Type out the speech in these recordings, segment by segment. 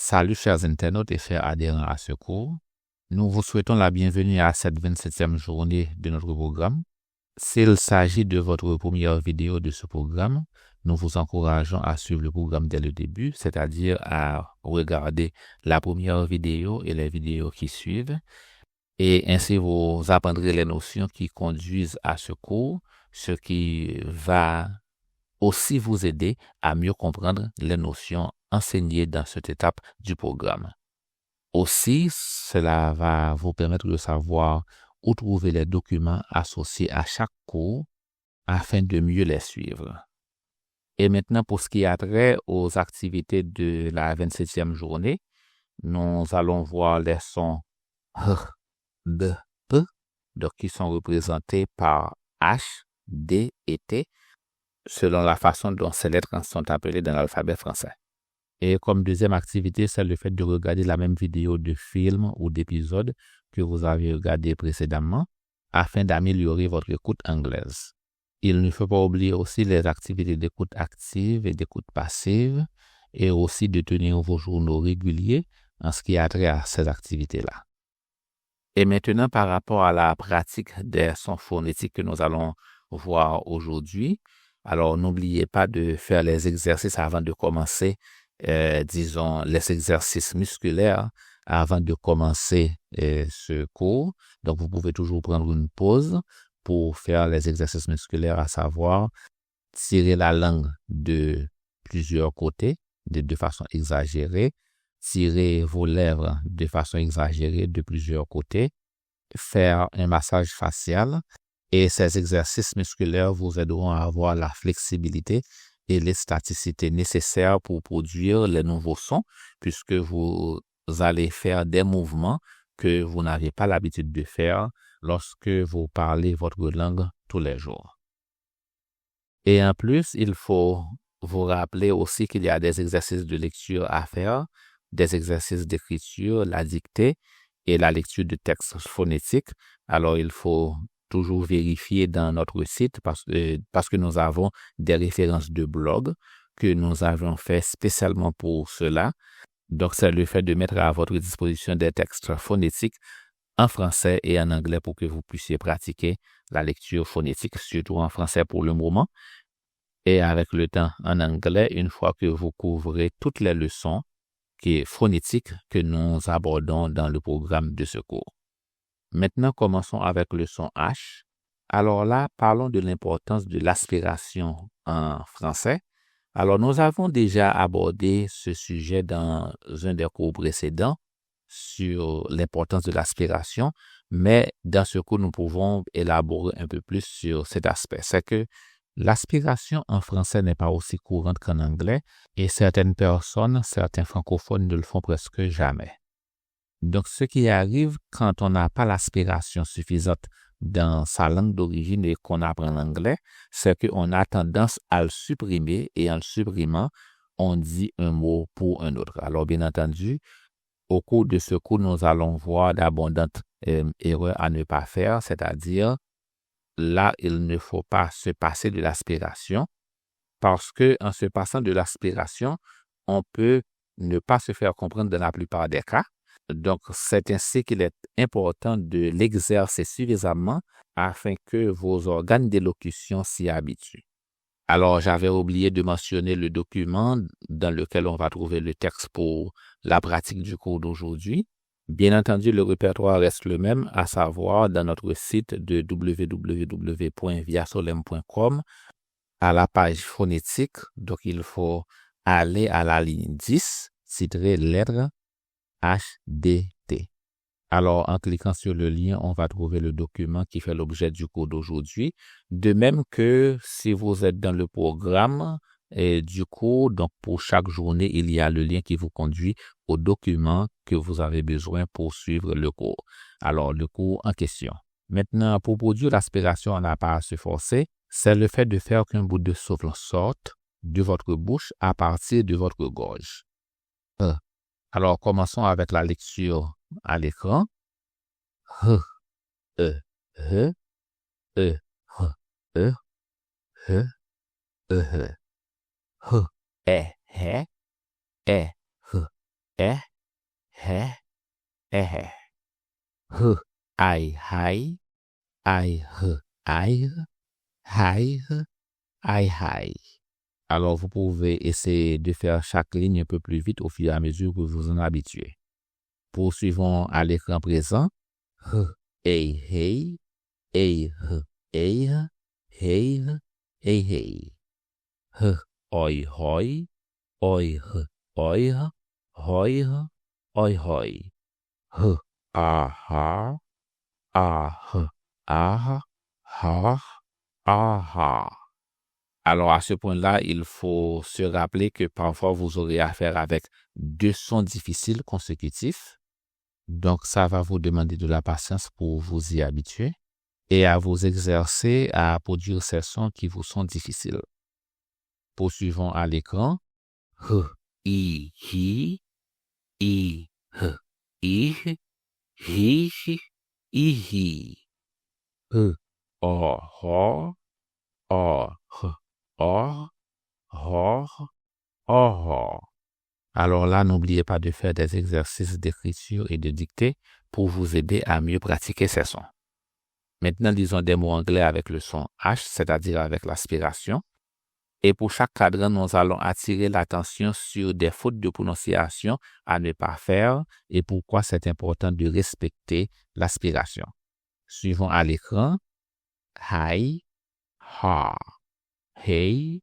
Salut chers internautes et chers adhérents à ce cours. Nous vous souhaitons la bienvenue à cette 27e journée de notre programme. S'il s'agit de votre première vidéo de ce programme, nous vous encourageons à suivre le programme dès le début, c'est-à-dire à regarder la première vidéo et les vidéos qui suivent. Et ainsi, vous apprendrez les notions qui conduisent à ce cours, ce qui va aussi vous aider à mieux comprendre les notions enseignées dans cette étape du programme. Aussi, cela va vous permettre de savoir où trouver les documents associés à chaque cours afin de mieux les suivre. Et maintenant, pour ce qui a trait aux activités de la 27e journée, nous allons voir les sons R, D, P, donc qui sont représentés par H, D et T, selon la façon dont ces lettres sont appelées dans l'alphabet français. Et comme deuxième activité, c'est le fait de regarder la même vidéo de film ou d'épisode que vous avez regardé précédemment afin d'améliorer votre écoute anglaise. Il ne faut pas oublier aussi les activités d'écoute active et d'écoute passive et aussi de tenir vos journaux réguliers en ce qui a trait à ces activités-là. Et maintenant, par rapport à la pratique des sons phonétiques que nous allons voir aujourd'hui, alors n'oubliez pas de faire les exercices avant de commencer, disons, les exercices musculaires avant de commencer ce cours. Donc, vous pouvez toujours prendre une pause pour faire les exercices musculaires, à savoir tirer la langue de plusieurs côtés, de façon exagérée, tirer vos lèvres de façon exagérée de plusieurs côtés, faire un massage facial. Et ces exercices musculaires vous aideront à avoir la flexibilité et l'élasticité nécessaires pour produire les nouveaux sons, puisque vous allez faire des mouvements que vous n'avez pas l'habitude de faire lorsque vous parlez votre langue tous les jours. Et en plus, il faut vous rappeler aussi qu'il y a des exercices de lecture à faire, des exercices d'écriture, la dictée et la lecture de textes phonétiques. Alors, il faut toujours vérifier dans notre site parce que nous avons des références de blog que nous avons fait spécialement pour cela. Donc, c'est le fait de mettre à votre disposition des textes phonétiques en français et en anglais pour que vous puissiez pratiquer la lecture phonétique, surtout en français pour le moment. Et avec le temps en anglais, une fois que vous couvrez toutes les leçons phonétiques que nous abordons dans le programme de ce cours. Maintenant, commençons avec le son H. Alors là, parlons de l'importance de l'aspiration en français. Alors, nous avons déjà abordé ce sujet dans un des cours précédents sur l'importance de l'aspiration, mais dans ce cours, nous pouvons élaborer un peu plus sur cet aspect. C'est que l'aspiration en français n'est pas aussi courante qu'en anglais et certaines personnes, certains francophones ne le font presque jamais. Donc, ce qui arrive quand on n'a pas l'aspiration suffisante dans sa langue d'origine et qu'on apprend l'anglais, c'est qu'on a tendance à le supprimer et en le supprimant, on dit un mot pour un autre. Alors, bien entendu, au cours de ce cours, nous allons voir d'abondantes erreurs à ne pas faire, c'est-à-dire là, il ne faut pas se passer de l'aspiration parce qu'en se passant de l'aspiration, on peut ne pas se faire comprendre dans la plupart des cas. Donc, c'est ainsi qu'il est important de l'exercer suffisamment afin que vos organes d'élocution s'y habituent. Alors, j'avais oublié de mentionner le document dans lequel on va trouver le texte pour la pratique du cours d'aujourd'hui. Bien entendu, le répertoire reste le même, à savoir dans notre site de www.viasolem.com à la page phonétique. Donc, il faut aller à la ligne 10, titrée lettres HDT. Alors, en cliquant sur le lien, on va trouver le document qui fait l'objet du cours d'aujourd'hui. De même que si vous êtes dans le programme du cours, donc pour chaque journée, il y a le lien qui vous conduit au document que vous avez besoin pour suivre le cours. Alors, le cours en question. Maintenant, pour produire l'aspiration, on n'a pas à se forcer. C'est le fait de faire qu'un bout de souffle sorte de votre bouche à partir de votre gorge. Alors, commençons avec la lecture à l'écran. H, E, H, E, H, E, H, E, H, H, E, H, E, H, he, he. H, I, hi, I, hi. Alors, vous pouvez essayer de faire chaque ligne un peu plus vite au fur et à mesure que vous en habituez. Poursuivons à l'écran présent. H, hey, hey, hey, hey, hey, hey. H, oi, hoi, oi, hoi, hoi, hoi. H, ah, ha, ha. Alors, à ce point-là, il faut se rappeler que parfois, vous aurez affaire avec deux sons difficiles consécutifs. Donc, ça va vous demander de la patience pour vous y habituer et à vous exercer à produire ces sons qui vous sont difficiles. Poursuivons à l'écran. H, I, hi, I, h, hi, hi. H, o, ho, h, ho. Alors là, n'oubliez pas de faire des exercices d'écriture et de dictée pour vous aider à mieux pratiquer ces sons. Maintenant, disons des mots anglais avec le son H, c'est-à-dire avec l'aspiration. Et pour chaque cadran, nous allons attirer l'attention sur des fautes de prononciation à ne pas faire et pourquoi c'est important de respecter l'aspiration. Suivons à l'écran. Hi, ha, hey,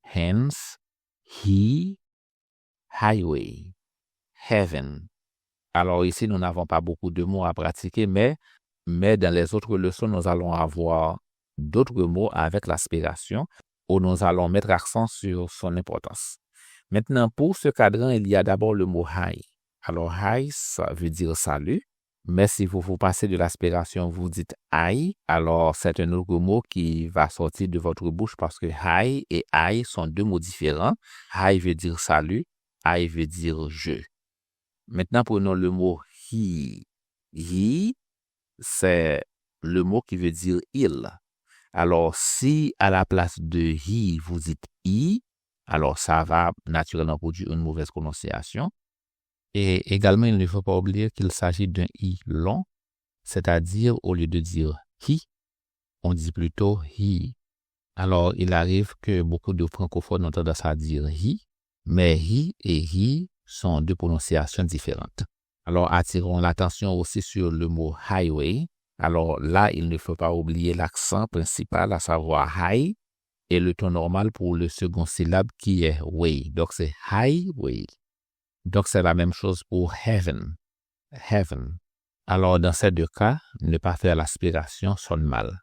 hence, he, highway, heaven. Alors ici, nous n'avons pas beaucoup de mots à pratiquer, mais dans les autres leçons, nous allons avoir d'autres mots avec l'aspiration où nous allons mettre accent sur son importance. Maintenant, pour ce cadran, il y a d'abord le mot hi. Alors, hi, ça veut dire salut, mais si vous passez de l'aspiration, vous dites hi, alors c'est un autre mot qui va sortir de votre bouche parce que hi et I sont deux mots différents. Hi veut dire salut, I veut dire je. Maintenant, prenons le mot he. He, c'est le mot qui veut dire il. Alors, si à la place de he, vous dites i, alors ça va naturellement produire une mauvaise prononciation. Et également, il ne faut pas oublier qu'il s'agit d'un i long, c'est-à-dire au lieu de dire he, on dit plutôt he. Alors, il arrive que beaucoup de francophones ont tendance à dire he, mais he et he sont deux prononciations différentes. Alors, attirons l'attention aussi sur le mot highway. Alors là, il ne faut pas oublier l'accent principal, à savoir high, et le ton normal pour le second syllabe qui est way. Donc, c'est highway. Donc, c'est la même chose pour heaven. Heaven. Alors, dans ces deux cas, ne pas faire l'aspiration sonne mal.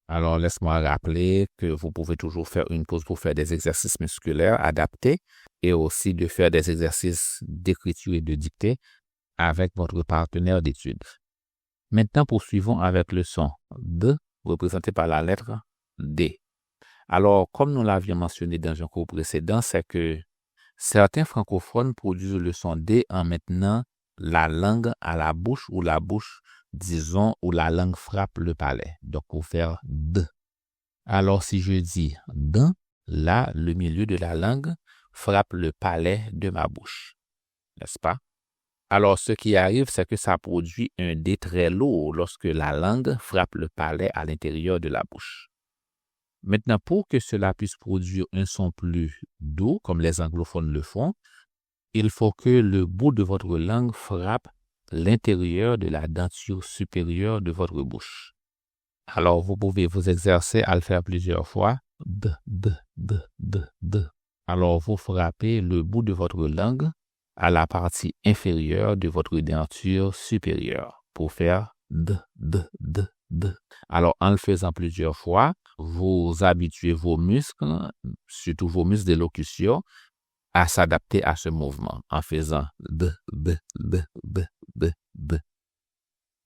Alors, laisse-moi rappeler que vous pouvez toujours faire une pause pour faire des exercices musculaires adaptés et aussi de faire des exercices d'écriture et de dictée avec votre partenaire d'études. Maintenant, poursuivons avec le son D, représenté par la lettre D. Alors, comme nous l'avions mentionné dans un cours précédent, c'est que certains francophones produisent le son D en maintenant la langue à la bouche ou la bouche, disons, où la langue frappe le palais. Donc, pour faire D. Alors, si je dis D, là, le milieu de la langue frappe le palais de ma bouche. N'est-ce pas? Alors, ce qui arrive, c'est que ça produit un D très lourd lorsque la langue frappe le palais à l'intérieur de la bouche. Maintenant, pour que cela puisse produire un son plus doux, comme les anglophones le font, il faut que le bout de votre langue frappe l'intérieur de la denture supérieure de votre bouche. Alors, vous pouvez vous exercer à le faire plusieurs fois. D. Alors, vous frappez le bout de votre langue à la partie inférieure de votre denture supérieure pour faire D. Alors, en le faisant plusieurs fois, vous habituez vos muscles, surtout vos muscles d'élocution, à s'adapter à ce mouvement en faisant D.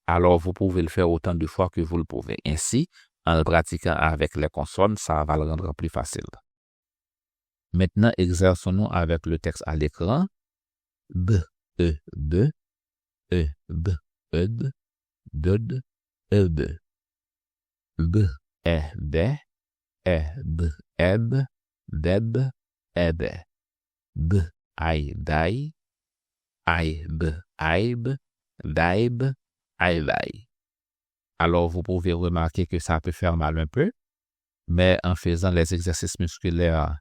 Alors, vous pouvez le faire autant de fois que vous le pouvez. Ainsi, en le pratiquant avec les consonnes, ça va le rendre plus facile. Maintenant, exerçons-nous avec le texte à l'écran. B, E, B, E, B, ed, dod, ed. B, E, B, E, B, eb, deb, ebe. B, I, die, aib, aib, daib, aïbaï. Alors, vous pouvez remarquer que ça peut faire mal un peu, mais en faisant les exercices musculaires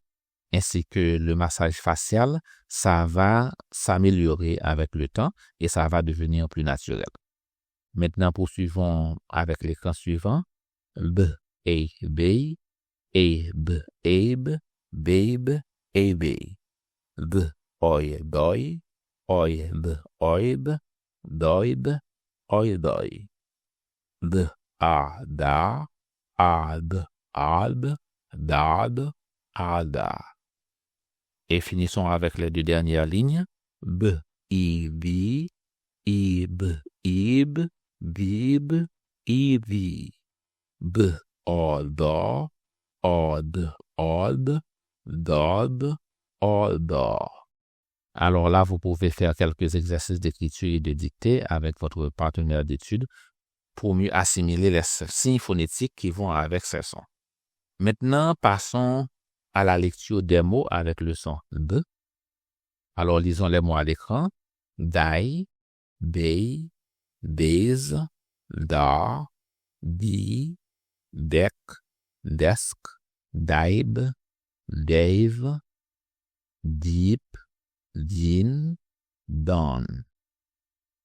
ainsi que le massage facial, ça va s'améliorer avec le temps et ça va devenir plus naturel. Maintenant, poursuivons avec l'écran suivant. B, A, B, aib, aib, babe, aibé. B, oi, doi, oib, oib, doib, oidoi. D, a, da, ad, ad, dad, ada. Et finissons avec les deux dernières lignes. B, ib, ib, ib, bib, ibi. B, odo, od, od, dod, odor. Alors là, vous pouvez faire quelques exercices d'écriture et de dictée avec votre partenaire d'études pour mieux assimiler les signes phonétiques qui vont avec ces sons. Maintenant, passons à la lecture des mots avec le son D. Alors, lisons les mots à l'écran. Dai, bei, base, dar, di, dec, desk, daib, dave, deep, din, don.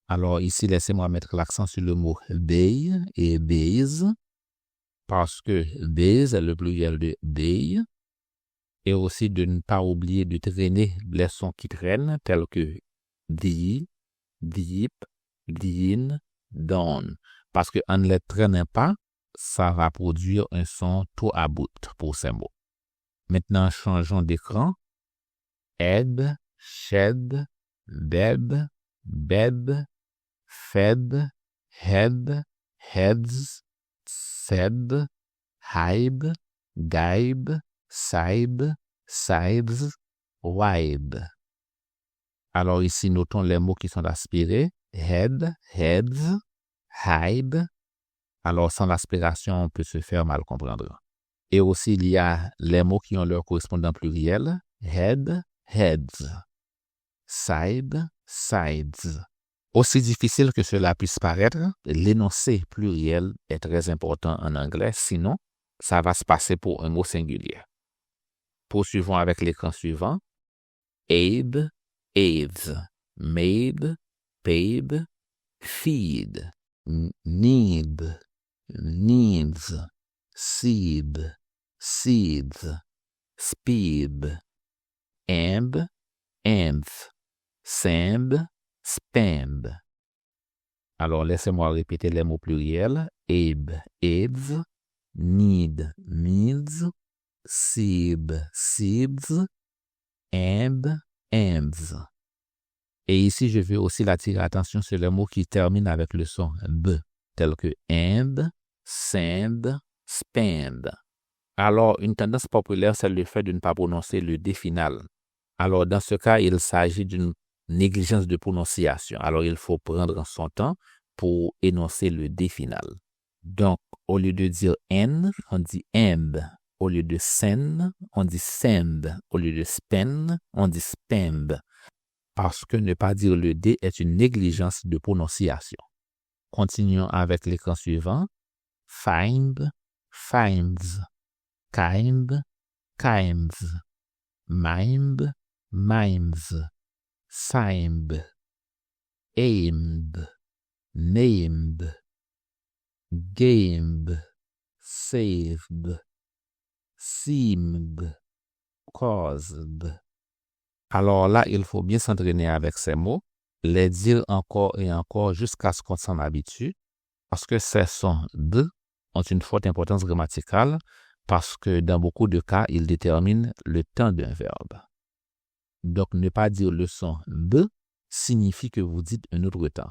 Alors ici, laissez-moi mettre l'accent sur le mot bei et base, parce que base est le pluriel de bei, et aussi de ne pas oublier de traîner les sons qui traînent, tels que di, deep, din, don. Parce qu'en ne les traînant pas, ça va produire un son trop abrupt pour ces mots. Maintenant, changeons d'écran. Ed, shed, beb, beb, fed, head, heads, said, hybe, gaib, saib, sides, wide. Alors ici, notons les mots qui sont aspirés. Head, heads, hybe. Alors sans l'aspiration, on peut se faire mal comprendre. Et aussi, il y a les mots qui ont leur correspondant pluriel. Head, heads. Side, sides. Aussi difficile que cela puisse paraître, l'énoncé pluriel est très important en anglais, sinon, ça va se passer pour un mot singulier. Poursuivons avec l'écran suivant. Abe, aids, made, pabe, feed, need, needs, seed, seeds, speed, amb, anth, samb, spamb. Alors, laissez-moi répéter les mots pluriels. Abe, aids, need, needs, seed, seeds, amb, ands. Et ici, je veux aussi attirer l'attention sur les mots qui terminent avec le son B, tels que and, sand, spand. Alors, une tendance populaire, c'est le fait de ne pas prononcer le D final. Alors, dans ce cas, il s'agit d'une négligence de prononciation. Alors, il faut prendre son temps pour énoncer le D final. Donc, au lieu de dire N, on dit amb. Au lieu de send, on dit send. Au lieu de spend, on dit spamb. Parce que ne pas dire le D est une négligence de prononciation. Continuons avec l'écran suivant. Find, finds. Kind, kinds. Mimb, mimes. Simb, aimed, named, gamed, saved, seemed, caused. Alors là, il faut bien s'entraîner avec ces mots, les dire encore et encore jusqu'à ce qu'on s'en habitue, parce que ces sons de ont une forte importance grammaticale, parce que dans beaucoup de cas, ils déterminent le temps d'un verbe. Donc, ne pas dire le son de signifie que vous dites un autre temps.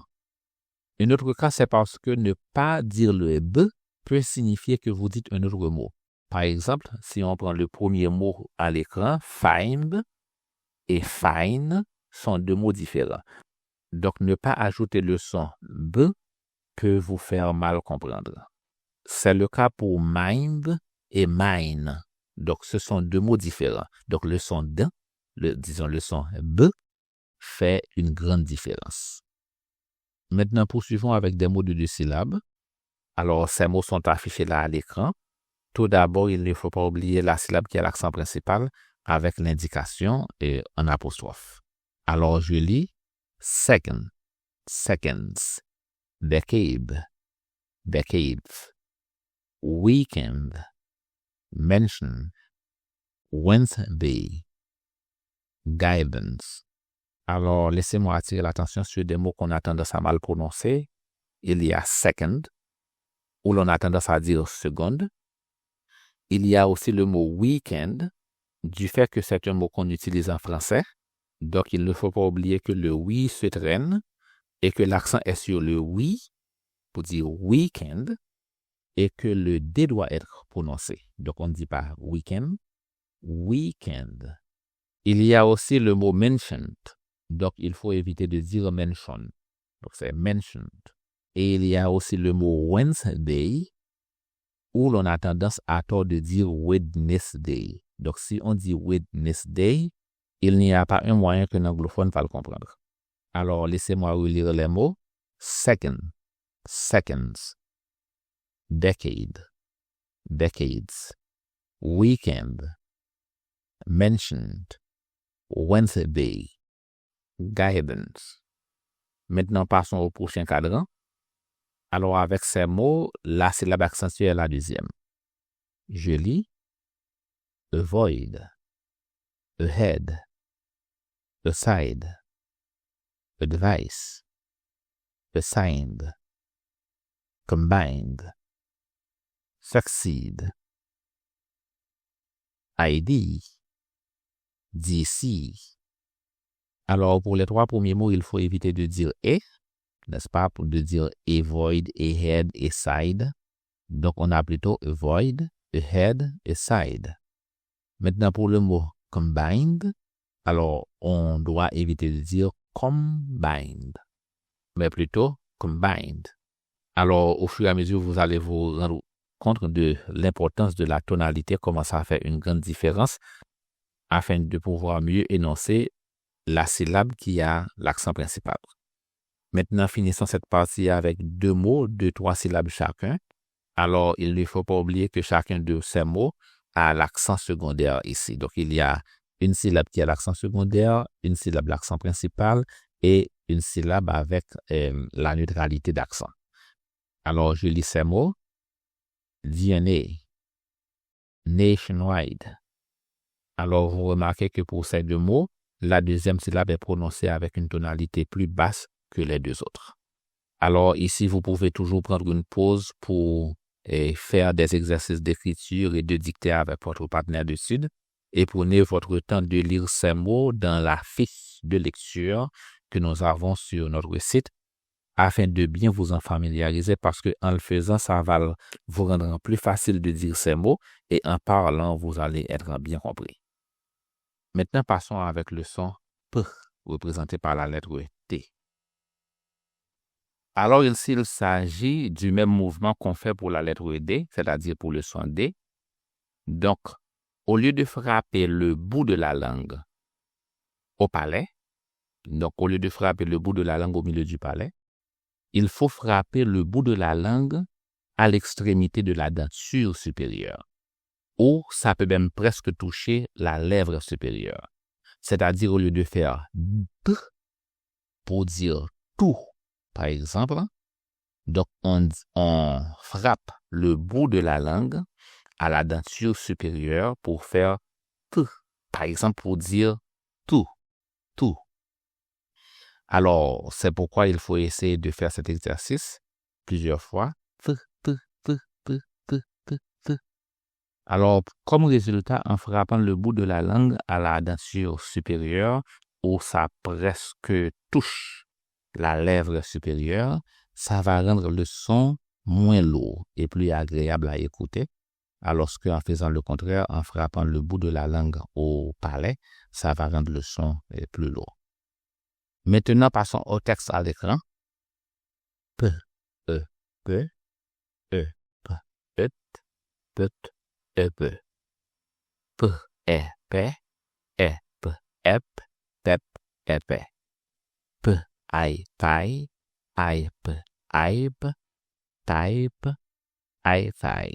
Un autre cas, c'est parce que ne pas dire le b peut signifier que vous dites un autre mot. Par exemple, si on prend le premier mot à l'écran, find et fine sont deux mots différents. Donc, ne pas ajouter le son b peut vous faire mal comprendre. C'est le cas pour mind et mine. Donc, ce sont deux mots différents. Donc, le son d, disons le son b, fait une grande différence. Maintenant, poursuivons avec des mots de 2 syllabes. Alors, ces mots sont affichés là à l'écran. Tout d'abord, il ne faut pas oublier la syllabe qui a l'accent principal avec l'indication et en apostrophe. Alors, je lis second, seconds, decade, decades, weekend, mention, Wednesday, guidance. Alors, laissez-moi attirer l'attention sur des mots qu'on a tendance à mal prononcer. Il y a second, où l'on a tendance à dire seconde. Il y a aussi le mot weekend, du fait que c'est un mot qu'on utilise en français. Donc, il ne faut pas oublier que le oui se traîne et que l'accent est sur le oui pour dire weekend et que le D doit être prononcé. Donc, on ne dit pas weekend, weekend. Il y a aussi le mot mentioned. Donc, il faut éviter de dire mention. Donc, c'est mentioned. Et il y a aussi le mot Wednesday, où l'on a tendance à tort de dire Wednesday. Donc, si on dit Wednesday, il n'y a pas un moyen qu'un anglophone va le comprendre. Alors, laissez-moi relire les mots. Second, seconds, decade, decades, weekend, mentioned, Wednesday, guidance. Maintenant, passons au prochain cadran. Alors, avec ces mots, la syllabe accentuée est la deuxième. Je lis avoid, ahead, aside, advice, assigned, combined, succeed, ID, DC. Alors, pour les 3 premiers mots, il faut éviter de dire « et », n'est-ce pas, pour de dire « avoid »,« ahead »,« aside ». Donc, on a plutôt « avoid »,« ahead »,« aside ». Maintenant, pour le mot « combined », alors, on doit éviter de dire « combined », mais plutôt « combined ». Alors, au fur et à mesure, vous allez vous rendre compte de l'importance de la tonalité, comment ça fait une grande différence, afin de pouvoir mieux énoncer la syllabe qui a l'accent principal. Maintenant, finissons cette partie avec 2 mots, 2-3 syllabes chacun. Alors, il ne faut pas oublier que chacun de ces mots a l'accent secondaire ici. Donc, il y a une syllabe qui a l'accent secondaire, une syllabe l'accent principal et une syllabe avec la neutralité d'accent. Alors, je lis ces mots. DNA, nationwide. Alors, vous remarquez que pour ces 2 mots, la deuxième syllabe est prononcée avec une tonalité plus basse que les 2 autres. Alors, ici, vous pouvez toujours prendre une pause pour faire des exercices d'écriture et de dictée avec votre partenaire de sud et prenez votre temps de lire ces mots dans la fiche de lecture que nous avons sur notre site afin de bien vous en familiariser parce que en le faisant, ça va vous rendre plus facile de dire ces mots et en parlant, vous allez être bien compris. Maintenant, passons avec le son P, représenté par la lettre T. Alors, ici, il s'agit du même mouvement qu'on fait pour la lettre D, c'est-à-dire pour le son D. Donc, au lieu de frapper le bout de la langue au palais, donc au lieu de frapper le bout de la langue au milieu du palais, il faut frapper le bout de la langue à l'extrémité de la denture supérieure, ou ça peut même presque toucher la lèvre supérieure. C'est-à-dire au lieu de faire D pour dire tout, par exemple, donc on frappe le bout de la langue à la denture supérieure pour faire T, par exemple pour dire tout, tout. Alors, c'est pourquoi il faut essayer de faire cet exercice plusieurs fois. T, T, T, T, T, T, T. Alors, comme résultat, en frappant le bout de la langue à la denture supérieure, où ça presque touche la lèvre supérieure, ça va rendre le son moins lourd et plus agréable à écouter. Alors qu'en faisant le contraire, en frappant le bout de la langue au palais, ça va rendre le son plus lourd. Maintenant, passons au texte à l'écran. P, E, P, E, P, E, P, E, P. P, E, P, E, P, E, P, E, P. I, tie, type, type, I, tie.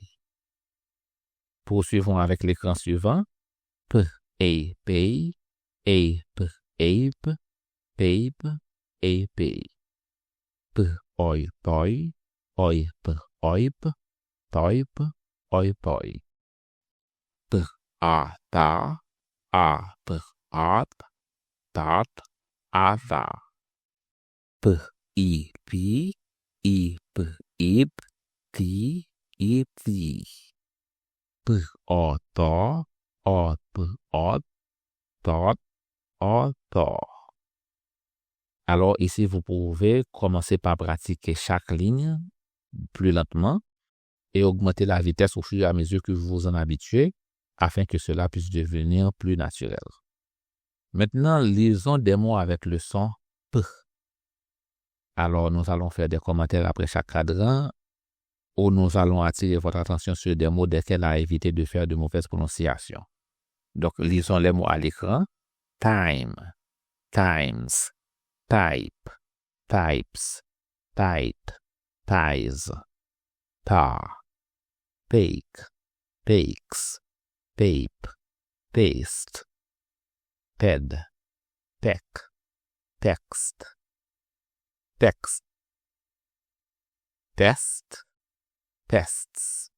Poursuivons avec l'écran suivant. P, A, pay, ape, ape, pape, ape. P, oi, toy, oip, oip, toip, oipoi. P, a, ta, ap, ap, tat, ata. P, I, pi, ip, ip, ti, iti. P, o, to, op, ot, tot, oto. Alors ici, vous pouvez commencer par pratiquer chaque ligne plus lentement et augmenter la vitesse au fur et à mesure que vous vous en habituez afin que cela puisse devenir plus naturel. Maintenant, lisons des mots avec le son P. Alors, nous allons faire des commentaires après chaque cadran où nous allons attirer votre attention sur des mots desquels à éviter de faire de mauvaises prononciations. Donc, lisons les mots à l'écran. Time, times, type, types, tight, ties, tar, take, takes, tape, paste, TED, tech, text, text, test, tests.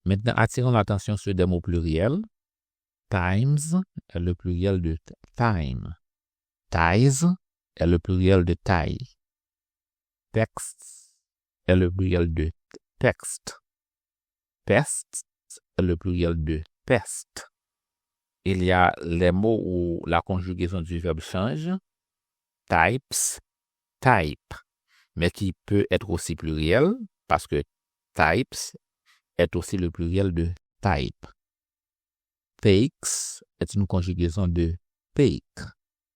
Maintenant, attirons l'attention sur des mots pluriels. Times est le pluriel de time. Ties est le pluriel de taille. Texts est le pluriel de text. Tests est le pluriel de test. Il y a les mots où la conjugaison du verbe change. Types, type, mais qui peut être aussi pluriel parce que types est aussi le pluriel de type. Takes est une conjugaison de take.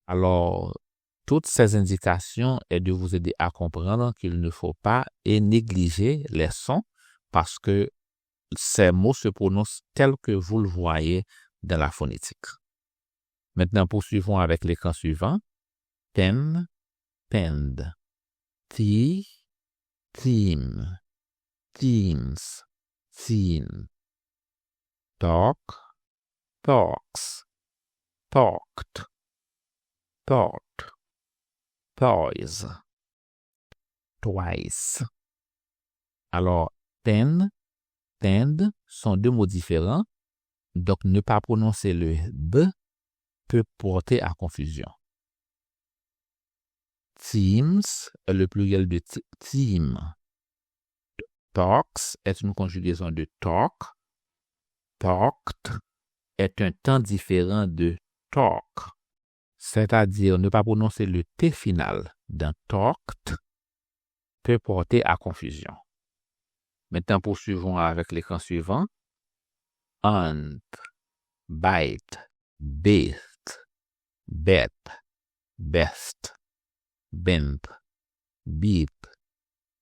Alors, toutes ces indications est de vous aider à comprendre qu'il ne faut pas négliger les sons parce que ces mots se prononcent tels que vous le voyez dans la phonétique. Maintenant, poursuivons avec l'écran suivant. Pen, penned. Theme, theme. Themes, theme. Talk, talks. Talked, thought, toys, twice. Alors, tend sont deux mots différents, donc ne pas prononcer le B peut porter à confusion. Themes est le pluriel de theme. Talks est une conjugaison de talk. Talked est un temps différent de talk. C'est-à-dire ne pas prononcer le T final dans talked peut porter à confusion. Maintenant, poursuivons avec l'écran suivant. Hunt, bite, beast, bet, best, bent, beat,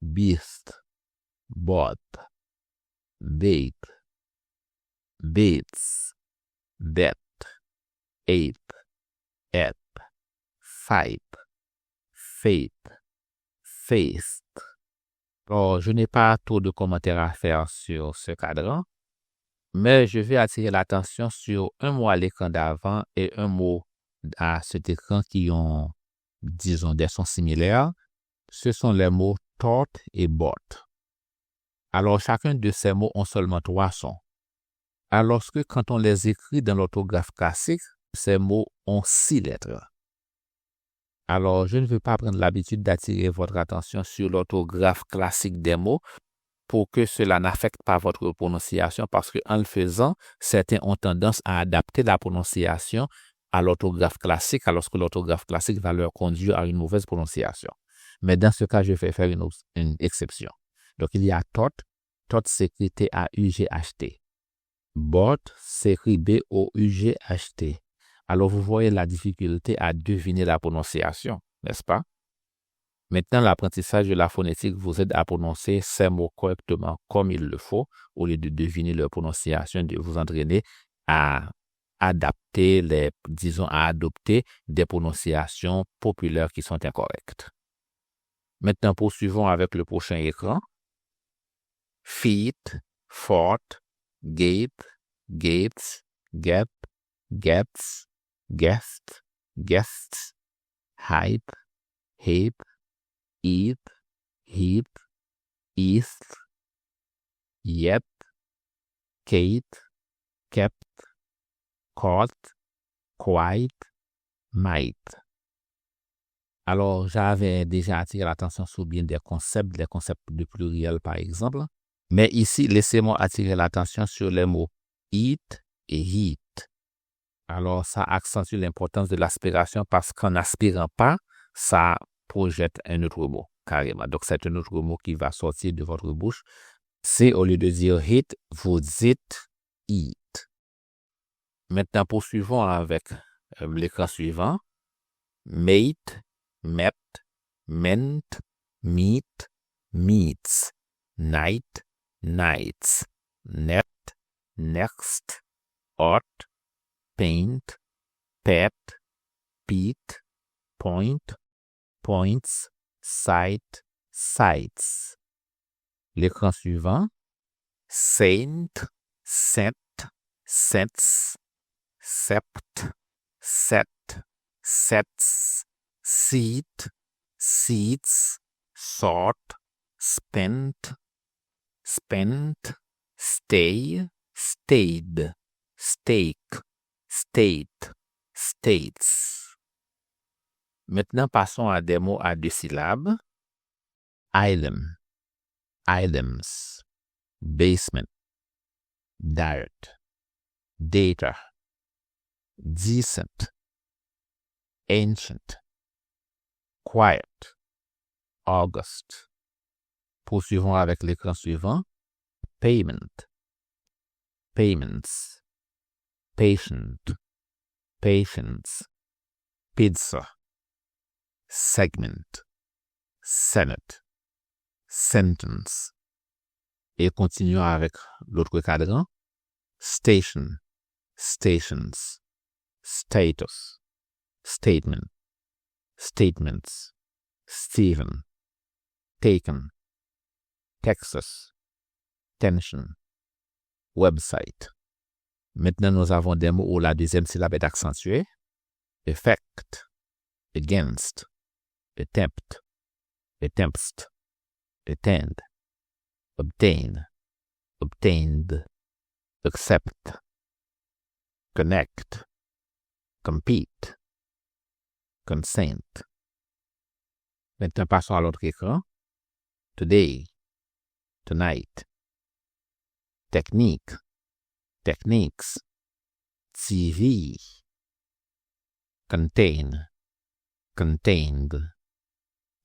beast, bought, bait, baits, bet, ape, app, fight, fate, faced. Alors, je n'ai pas trop de commentaires à faire sur ce cadran, mais je vais attirer l'attention sur un mot à l'écran d'avant et un mot à cet écran qui ont, disons, des sons similaires. Ce sont les mots thought et bought. Alors, chacun de ces mots ont seulement 3 sons. Alors que quand on les écrit dans l'orthographe classique, ces mots ont 6 lettres. Alors, je ne veux pas prendre l'habitude d'attirer votre attention sur l'orthographe classique des mots pour que cela n'affecte pas votre prononciation parce qu'en le faisant, certains ont tendance à adapter la prononciation à l'orthographe classique alors que l'orthographe classique va leur conduire à une mauvaise prononciation. Mais dans ce cas, je vais faire une exception. Donc, il y a thought. Thought s'écrit T-A-U-G-H-T. Bought s'écrit B-O-U-G-H-T. Alors, vous voyez la difficulté à deviner la prononciation, n'est-ce pas? Maintenant, l'apprentissage de la phonétique vous aide à prononcer ces mots correctement comme il le faut, au lieu de deviner leur prononciation, de vous entraîner à adapter à adopter des prononciations populaires qui sont incorrectes. Maintenant, poursuivons avec le prochain écran. Feet, fort, gate, gates, gap, gaps, guest, guests, hype, heap, heap, heap, east, yep, Kate, kept, caught, quite, might. Alors, j'avais déjà attiré l'attention sur bien des concepts de pluriel par exemple. Mais ici, laissez-moi attirer l'attention sur les mots eat et heat. Alors, ça accentue l'importance de l'aspiration parce qu'en n'aspirant pas, ça projette un autre mot, carrément. Donc, c'est un autre mot qui va sortir de votre bouche. C'est au lieu de dire hit, vous dites eat. Maintenant, poursuivons avec l'écran suivant. Mate, met, meant, meet, meets, night, nights, net, next, ought, paint, pet, pete, point, points, sight, sights. L'écran suivant. Saint, sent, sets, sept, set, sets, seat, seats, sort, spent, spent, stay, stayed, stake, state, states. Maintenant, passons à des mots à 2 syllabes. Item, items, basement, dirt, data, decent, ancient, quiet, August. Poursuivons avec l'écran suivant. Payment, payments, patient, patience, pizza, segment, senate, sentence. Et continuons avec l'autre cadran. Station, stations, status, statement, statements, Stephen, taken, Texas, tension, website. Maintenant, nous avons des mots où la deuxième syllabe est accentuée. Effect, against, attempt, attempts, attend, obtain, obtained, accept, connect, compete, consent. Maintenant, passons à l'autre écran. Today, tonight, technique, techniques, TV, contain, contained,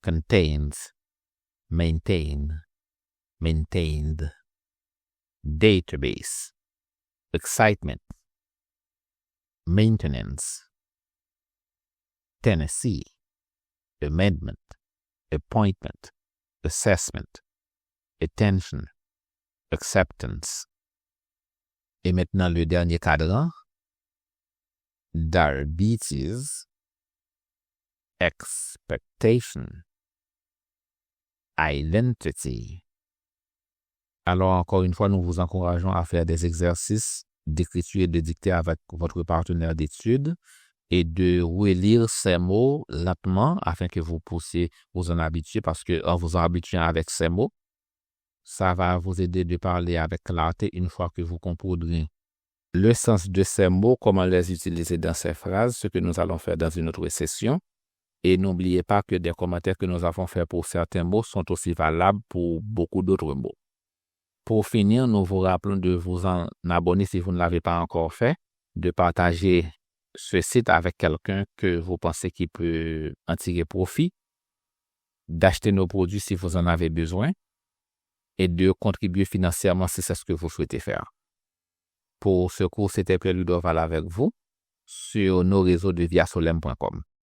contains, maintain, maintained, database, excitement, maintenance, Tennessee, amendment, appointment, assessment, attention, acceptance. Et maintenant le dernier cadran. Diabetes, expectation, identity. Alors encore une fois, nous vous encourageons à faire des exercices d'écriture et de dictée avec votre partenaire d'études et de relire ces mots lentement afin que vous puissiez vous en habituer, parce que en vous en habituant avec ces mots, ça va vous aider de parler avec clarté une fois que vous comprendrez le sens de ces mots, comment les utiliser dans ces phrases, ce que nous allons faire dans une autre session. Et n'oubliez pas que des commentaires que nous avons faits pour certains mots sont aussi valables pour beaucoup d'autres mots. Pour finir, nous vous rappelons de vous en abonner si vous ne l'avez pas encore fait, de partager ce site avec quelqu'un que vous pensez qui peut en tirer profit, d'acheter nos produits si vous en avez besoin et de contribuer financièrement si c'est ce que vous souhaitez faire. Pour ce cours, c'était Pierre Ludoval avec vous sur nos réseaux de viasolem.com.